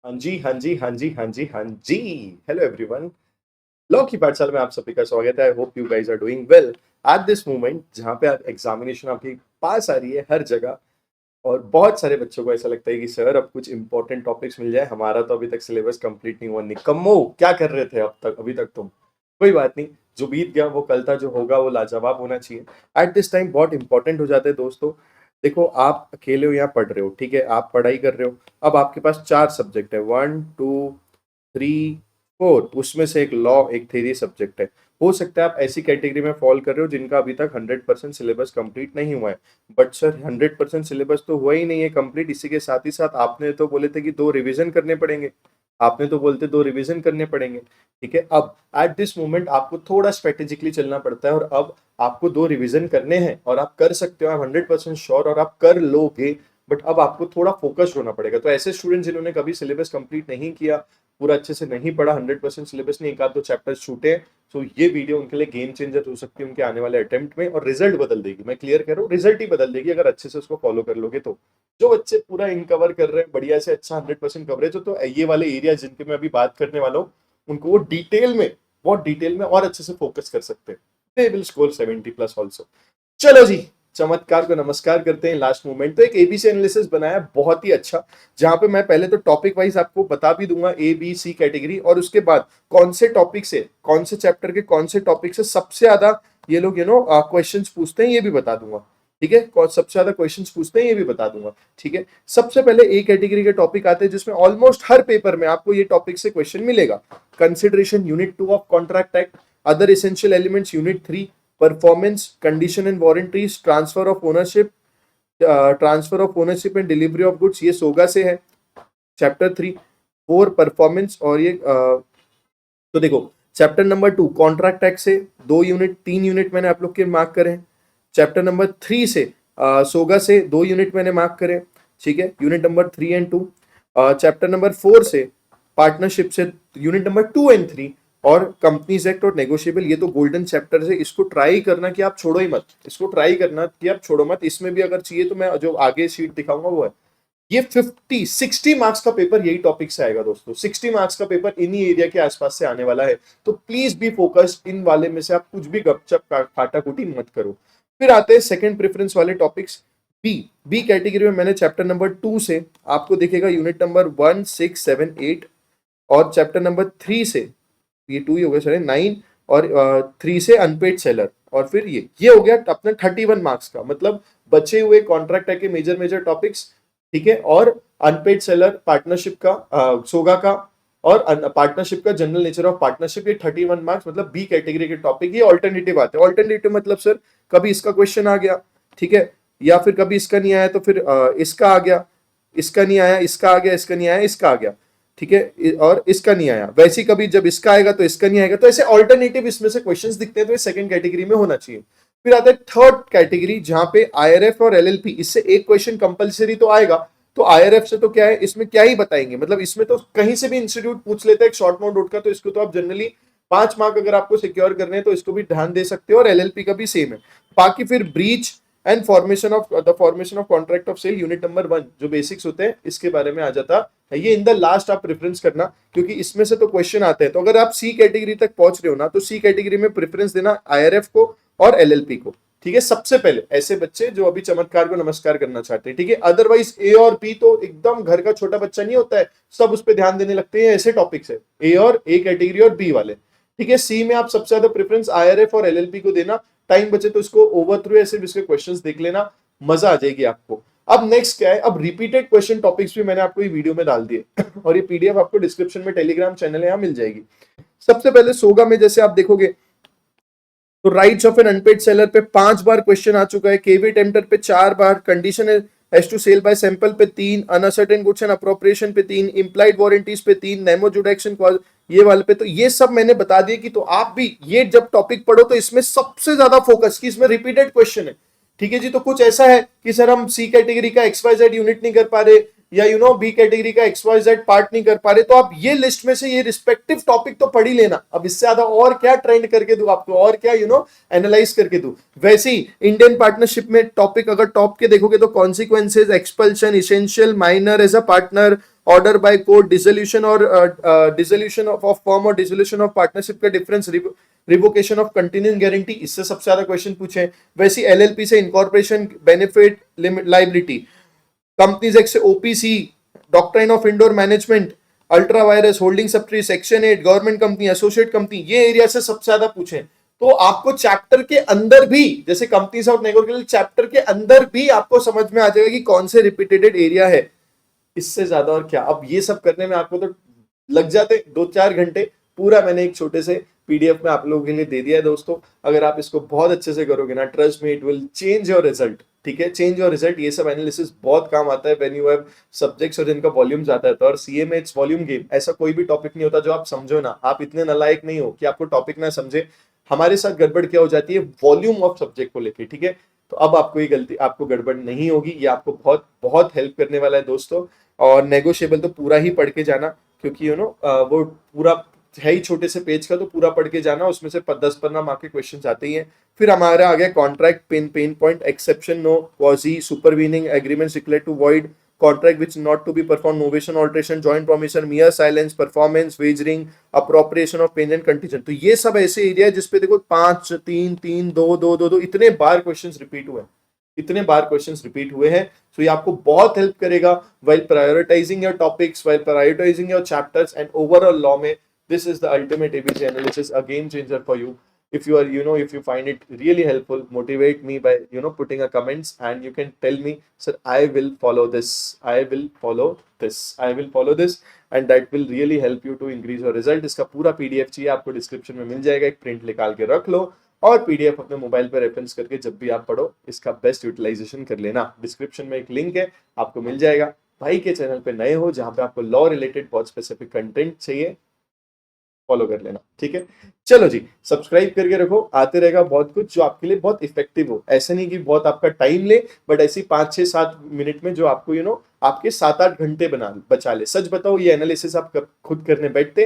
हाँ जी, हाँ जी, हाँ जी, हाँ जी, हाँ जी। Hello everyone. लॉ की पाठशाला में आप सभी का स्वागत है। I hope you guys are doing well at this moment जहाँ पे आप एग्जामिनेशन आपकी पास आ रही है हर जगह। और बहुत सारे बच्चों को ऐसा लगता है कि सर अब कुछ इंपॉर्टेंट टॉपिक्स मिल जाए, हमारा तो अभी तक सिलेबस कंप्लीट नहीं हुआ। निकम्मो, क्या कर रहे थे अब तक, अभी तक तुम? कोई बात नहीं, जो बीत गया वो कल था, जो होगा वो लाजवाब होना चाहिए। एट दिस टाइम बहुत इंपॉर्टेंट हो जाते हैं दोस्तों। देखो, आप अकेले हो यहाँ पढ़ रहे हो, ठीक है, आप पढ़ाई कर रहे हो। अब आपके पास 4 सब्जेक्ट है, 1 2 3 4। उसमें से एक लॉ, एक थ्योरी सब्जेक्ट है। हो सकता है आप ऐसी कैटेगरी में फॉल कर रहे हो जिनका अभी तक 100% सिलेबस कंप्लीट नहीं हुआ है। बट सर 100% सिलेबस तो हुआ ही नहीं है कंप्लीट। इसी के साथ ही साथ आपने तो बोले थे कि 2 रिवीजन करने पड़ेंगे। आपने तो बोलते 2 रिवीजन करने पड़ेंगे। ठीक है, अब एट दिस मोमेंट आपको थोड़ा स्ट्रेटेजिकली चलना पड़ता है, और अब आपको 2 रिवीजन करने हैं और आप कर सकते हो, आई एम 100% श्योर, और आप कर लोगे। बट अब आपको थोड़ा फोकस्ड होना पड़ेगा। तो ऐसे स्टूडेंट जिन्होंने कभी सिलेबस कंप्लीट नहीं किया, पूरा अच्छे से नहीं पढ़ा, 100% सिलेबस नहीं, एक आध दो चैप्टर्स छूटे, तो ये वीडियो उनके लिए गेम चेंजर हो सकती है उनके आने वाले अटेम्प्ट में, और रिजल्ट बदल देगी। मैं क्लियर कह रहा हूँ, रिजल्ट ही बदल देगी अगर अच्छे से उसको फॉलो कर लोगे तो। जो बच्चे पूरा इन कवर कर रहे हैं बढ़िया से, अच्छा 100% कवरेज हो, तो ये वाले एरिया जिनके मैं अभी बात करने वाला हूँ, उनको वो डिटेल में, बहुत डिटेल में और अच्छे से फोकस कर सकते हैं। They will score 70+ also. चलो जी, चमत्कार को नमस्कार करते हैं। लास्ट मोमेंट तो एक एबीसी एनालिसिस बनाया बहुत ही अच्छा, जहां पे मैं पहले तो टॉपिक वाइज आपको बता भी दूंगा ए बी सी कैटेगरी, और उसके बाद कौन से टॉपिक से, कौन से चैप्टर के कौन से टॉपिक से सबसे ज्यादा ये लोग क्वेश्चंस पूछते हैं, ये भी बता दूंगा। ठीक है, सबसे ज्यादा क्वेश्चंस पूछते हैं ये भी बता दूंगा। ठीक है, सबसे पहले ए कैटेगरी के टॉपिक आते हैं जिसमें ऑलमोस्ट हर पेपर में आपको ये टॉपिक से क्वेश्चन मिलेगा। Consideration unit 2 of contract act, other essential elements unit 3, performance, condition and warranties, transfer of ownership, transfer of ownership and delivery of goods, ये सोगा से है, चैप्टर 3। 4 परफॉर्मेंस, और ये तो देखो, चैप्टर नंबर 2 कॉन्ट्रैक्ट एक्ट से 2 यूनिट, 3 यूनिट मैंने आप लोग के मार्क करे हैं। चैप्टर नंबर 3 से सोगा से 2 यूनिट मैंने मार्क करे। ठीक है, unit number 3 and 2। Chapter number 4 से पार्टनरशिप से यूनिट नंबर 2 एंड 3, और कंपनीज एक्ट और नेगोशिएबल, ये तो गोल्डन चैप्टर है। इसको ट्राई करना कि आप छोड़ो ही मत, इसको ट्राई करना कि आप छोड़ो मत। इसमें भी अगर चाहिए तो मैं जो आगे शीट दिखाऊंगा वो है। ये 60 मार्क्स का पेपर यही टॉपिक से आएगा दोस्तों। 60 मार्क्स का पेपर इन्हीं एरिया के आसपास से आने वाला है। तो प्लीज बी फोकस्ड, इन वाले में से आप कुछ भी गपचप काटाकुटी मत करो। फिर आते हैं सेकंड प्रेफरेंस वाले टॉपिक्स। बी बी कैटेगरी में मैंने चैप्टर नंबर 2 से आपको दिखेगा यूनिट नंबर 1 6 7 8, और चैप्टर नंबर 3 से, ये 2 ही हो गया सर, 9, और 3 से अनपेड सेलर, और फिर ये हो गया अपना 31 मार्क्स का। मतलब बचे हुए कॉन्ट्रैक्ट है के मेजर मेजर टॉपिक्स, ठीक है, और अनपेड सेलर, पार्टनरशिप का, सोगा का, और पार्टनरशिप का जनरल नेचर ऑफ पार्टनरशिप, ये 31 मार्क्स। मतलब बी कैटेगरी के टॉपिक ये ऑल्टरनेटिव आते हैं। ऑल्टरनेटिव मतलब सर कभी इसका क्वेश्चन आ गया, ठीक है, या फिर कभी इसका नहीं आया तो फिर इसका आ गया, इसका नहीं आया इसका आ गया, इसका नहीं आया इसका आ गया, ठीक है, और इसका नहीं आया। वैसे ही कभी जब इसका आएगा तो इसका नहीं आएगा। तो ऐसे ऑल्टरनेटिव इसमें से क्वेश्चंस दिखते हैं, तो ये सेकंड कैटेगरी में होना चाहिए। फिर आता है थर्ड कैटेगरी, जहां पे आईआरएफ और एलएलपी, इससे एक क्वेश्चन कंपलसरी तो आएगा। तो आईआरएफ से तो क्या है, इसमें क्या ही बताएंगे, मतलब इसमें तो कहीं से भी इंस्टीट्यूट पूछ लेता है एक शॉर्ट नोट का, तो इसको तो आप जनरली 5 मार्क अगर आपको सिक्योर करने हैं तो इसको भी ध्यान दे सकते हो, और एलएलपी का भी सेम है। बाकी फिर breach and formation of contract of sale, unit number 1, जो बेसिक्स होते हैं इसके बारे में आ जाता है। ये इन द लास्ट आप प्रेफरेंस करना, क्योंकि इसमें से तो क्वेश्चन आते हैं। तो अगर आप सी कैटेगरी तक पहुंच रहे हो ना, तो सी कैटेगरी में प्रेफरेंस देना आईआरएफ को और एलएलपी को। ठीक है, सबसे पहले ऐसे बच्चे जो अभी चमत्कार को नमस्कार करना चाहते हैं। ठीक है, अदरवाइज ए और बी तो एकदम घर का छोटा बच्चा नहीं होता है, सब उस पर ध्यान देने लगते हैं। ऐसे टॉपिक्स है ए कैटेगरी और बी वाले। ठीक है, सी में आप सबसे ज्यादा प्रेफरेंस आईआरएफ और एलएलपी को देना। टाइम बचे तो इसको ओवर थ्रू ऐसे इसके क्वेश्चंस देख लेना, मजा आ जाएगी आपको। अब नेक्स्ट क्या है, अब रिपीटेड क्वेश्चन टॉपिक्स भी मैंने आपको ये वीडियो में डाल दिए और ये पीडीएफ आपको डिस्क्रिप्शन में टेलीग्राम चैनल है, यहाँ मिल जाएगी। सबसे पहले सोगा में जैसे आप देखोगे तो rights of an unpaid seller पे 5 बार क्वेश्चन आ चुका है, केवी टेम्पटर पे 4 बार, condition as to sale by sample पे 3, अनसर्टेन गुड्स एंड अप्रोप्रिएशन पे 3, इंप्लाइड वारंटीज पे 3, नेमो जुडिक्शन क्लॉज ये वाले पे। तो ये सब मैंने बता दिया कि तो आप भी ये जब टॉपिक पढ़ो तो इसमें सबसे ज्यादा फोकस कि इसमें रिपीटेड क्वेश्चन है। ठीक है जी, तो कुछ ऐसा है कि सर हम सी कैटेगरी का XYZ यूनिट नहीं कर पा रहे, या बी कैटेगरी का XYZ पार्ट नहीं कर पा रहे, तो आप ये लिस्ट में से ये रिस्पेक्टिव टॉपिक तो पढ़ ही लेना। अब इससे ज्यादा और क्या ट्रेंड करके दूं आपको, और क्या एनालाइज करके दूं। वैसे ही इंडियन पार्टनरशिप में टॉपिक अगर टॉप के देखोगे तो consequences, expulsion, essential, minor as a partner, order by court, dissolution और डिसोल्यूशन ऑफ फर्म और डिसोल्यूशन ऑफ पार्टनरशिप का difference, revocation of continuing guarantee, इससे सबसे ज्यादा क्वेश्चन पूछे। वैसे एलएलपी से incorporation, benefit, liability, companies act से OPC, doctrine of indoor management, ultra vires, holding subsidy, section 8, government company, associate company, ये एरिया से सबसे ज्यादा पूछे। तो आपको चैप्टर के अंदर भी, जैसे कंपनीज ऑफ नेगोशिएबल, चैप्टर के अंदर भी आपको समझ में आ जाएगा कि कौन से रिपीटेड एरिया है। इससे ज्यादा और क्या। अब ये सब करने में आपको तो लग जाते 2-4 घंटे। पूरा मैंने एक छोटे से पीडीएफ में आप लोगों के लिए दे दिया है दोस्तों। अगर आप इसको बहुत अच्छे से करोगे ना, trust me, it will change your result. ठीक है, चेंज योर रिजल्ट। ये सब एनालिसिस बहुत काम आता है व्हेन यू हैव सब्जेक्ट्स और जिनका वॉल्यूम ज्यादा है। और सीए में इट्स वॉल्यूम गेम। ऐसा कोई भी टॉपिक नहीं होता जो आप समझो ना। आप इतने नालायक नहीं हो कि आपको टॉपिक ना समझे। हमारे साथ गड़बड़ क्या हो जाती है, वॉल्यूम ऑफ सब्जेक्ट को लेके। ठीक है, तो अब आपको ये गलती, आपको गड़बड़ नहीं होगी। ये आपको बहुत बहुत हेल्प करने वाला है दोस्तों। और नेगोशिएबल तो पूरा ही पढ़ के जाना, क्योंकि वो पूरा है ही छोटे से पेज का, तो पूरा पढ़ के जाना। उसमें से 10-15 मार्क के क्वेश्चन आते ही हैं। फिर हमारा आ गया contract, pen point, exception, no, quasi, supervening, agreement declare to void, contract which not to be performed, novation, alteration, joint promission, mere silence, performance, wagering, appropriation of pain and contingent। तो ये सब ऐसे एरिया है जिसपे देखो 5-3-3-2-2-2-2 इतने बार questions repeat हुए हैं, इतने बार क्वेश्चंस रिपीट हुए हैं। तो ये आपको बहुत हेल्प करेगा while prioritizing your topics, while prioritizing your chapters and overall law में। this is the ultimate ABC analysis, a game changer for you। if you are, if you find it really helpful, motivate me by putting a comments, and you can tell me, sir, I will follow this, I will follow this, I will follow this, and that will really help you to increase your result। इसका पूरा PDF चाहिए आपको, description में मिल जाएगा। एक print निकाल के रख लो और पीडीएफ अपने मोबाइल पर रेफरेंस करके जब भी आप पढ़ो इसका बेस्ट यूटिलाइजेशन कर लेना। डिस्क्रिप्शन में एक लिंक है, आपको मिल जाएगा। भाई के चैनल पे नए हो, जहां पे आपको लॉ रिलेटेड बहुत स्पेसिफिक कंटेंट चाहिए, फॉलो कर लेना। ठीक है, चलो जी, सब्सक्राइब करके रखो, आते रहेगा बहुत कुछ जो आपके लिए बहुत इफेक्टिव हो। ऐसे नहीं कि बहुत आपका टाइम ले, बट ऐसी 5-6-7 मिनट में जो आपको आपके 7-8 घंटे बचा ले। सच बताओ, ये एनालिसिस आप खुद करने बैठते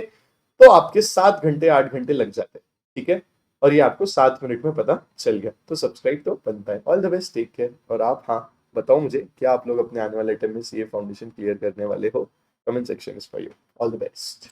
तो आपके 7 घंटे 8 घंटे लग जाते। ठीक है, और ये आपको 7 मिनट में पता चल गया। तो सब्सक्राइब तो बनता है। All the best, take care. और आप, हाँ, बताओ मुझे, क्या आप लोग अपने आने वाले टाइम में सीए फाउंडेशन क्लियर करने वाले हो? Comment section is for you. All the best.